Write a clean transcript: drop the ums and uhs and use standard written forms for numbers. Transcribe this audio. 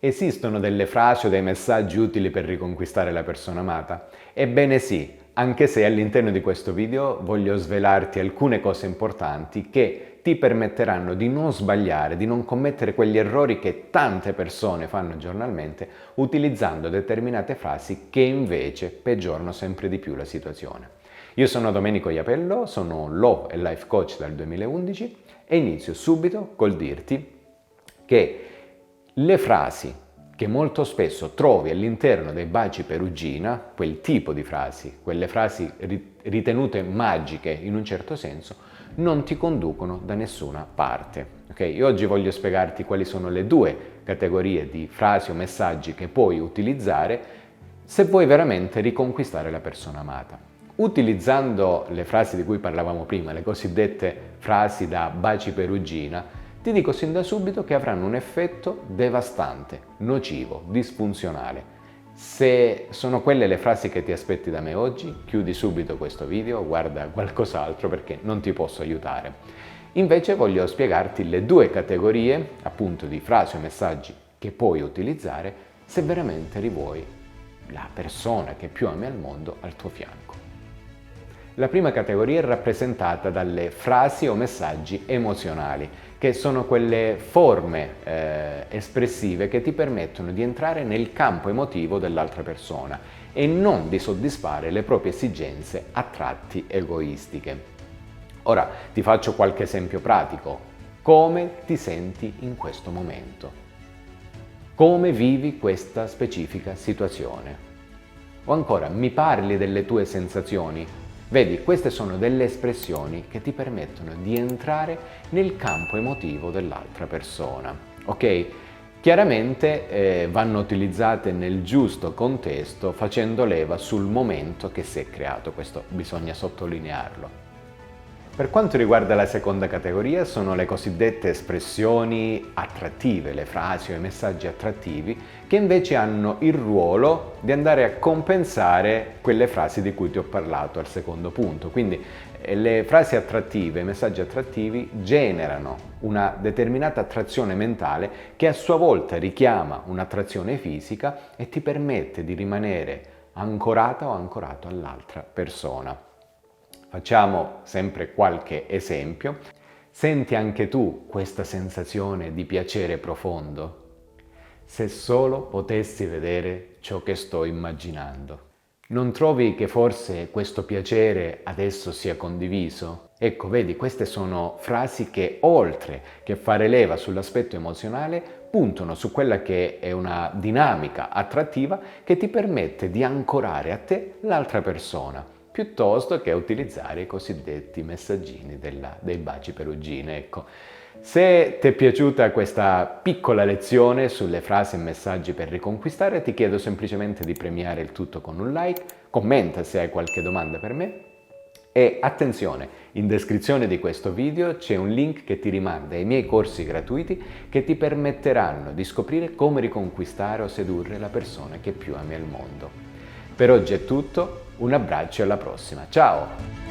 Esistono delle frasi o dei messaggi utili per riconquistare la persona amata? Ebbene sì, anche se all'interno di questo video voglio svelarti alcune cose importanti che ti permetteranno di non sbagliare, di non commettere quegli errori che tante persone fanno giornalmente utilizzando determinate frasi che invece peggiorano sempre di più la situazione. Io sono Domenico Iapello, sono Law e Life Coach dal 2011 e inizio subito col dirti che le frasi che molto spesso trovi all'interno dei baci perugina, quel tipo di frasi, quelle frasi ritenute magiche in un certo senso, non ti conducono da nessuna parte. Okay? Io oggi voglio spiegarti quali sono le due categorie di frasi o messaggi che puoi utilizzare se vuoi veramente riconquistare la persona amata. Utilizzando le frasi di cui parlavamo prima, le cosiddette frasi da baci perugina, ti dico sin da subito che avranno un effetto devastante, nocivo, disfunzionale. Se sono quelle le frasi che ti aspetti da me oggi, chiudi subito questo video, guarda qualcos'altro perché non ti posso aiutare. Invece voglio spiegarti le due categorie, appunto, di frasi o messaggi che puoi utilizzare se veramente rivuoi la persona che più ami al mondo al tuo fianco. La prima categoria è rappresentata dalle frasi o messaggi emozionali, che sono quelle forme espressive che ti permettono di entrare nel campo emotivo dell'altra persona e non di soddisfare le proprie esigenze a tratti egoistiche. Ora ti faccio qualche esempio pratico. Come ti senti in questo momento? Come vivi questa specifica situazione? O ancora, mi parli delle tue sensazioni? Vedi, queste sono delle espressioni che ti permettono di entrare nel campo emotivo dell'altra persona, ok? Chiaramente vanno utilizzate nel giusto contesto facendo leva sul momento che si è creato, questo bisogna sottolinearlo. Per quanto riguarda la seconda categoria sono le cosiddette espressioni attrattive, le frasi o i messaggi attrattivi che invece hanno il ruolo di andare a compensare quelle frasi di cui ti ho parlato al secondo punto. Quindi le frasi attrattive, i messaggi attrattivi generano una determinata attrazione mentale che a sua volta richiama un'attrazione fisica e ti permette di rimanere ancorata o ancorato all'altra persona. Facciamo sempre qualche esempio. Senti anche tu questa sensazione di piacere profondo? Se solo potessi vedere ciò che sto immaginando. Non trovi che forse questo piacere adesso sia condiviso? Ecco, vedi, queste sono frasi che oltre che fare leva sull'aspetto emozionale, puntano su quella che è una dinamica attrattiva che ti permette di ancorare a te l'altra persona, piuttosto che utilizzare i cosiddetti messaggini dei baci perugine. Ecco. Se ti è piaciuta questa piccola lezione sulle frasi e messaggi per riconquistare, ti chiedo semplicemente di premiare il tutto con un like, commenta se hai qualche domanda per me e attenzione, in descrizione di questo video c'è un link che ti rimanda ai miei corsi gratuiti che ti permetteranno di scoprire come riconquistare o sedurre la persona che più ami al mondo. Per oggi è tutto. Un abbraccio e alla prossima. Ciao!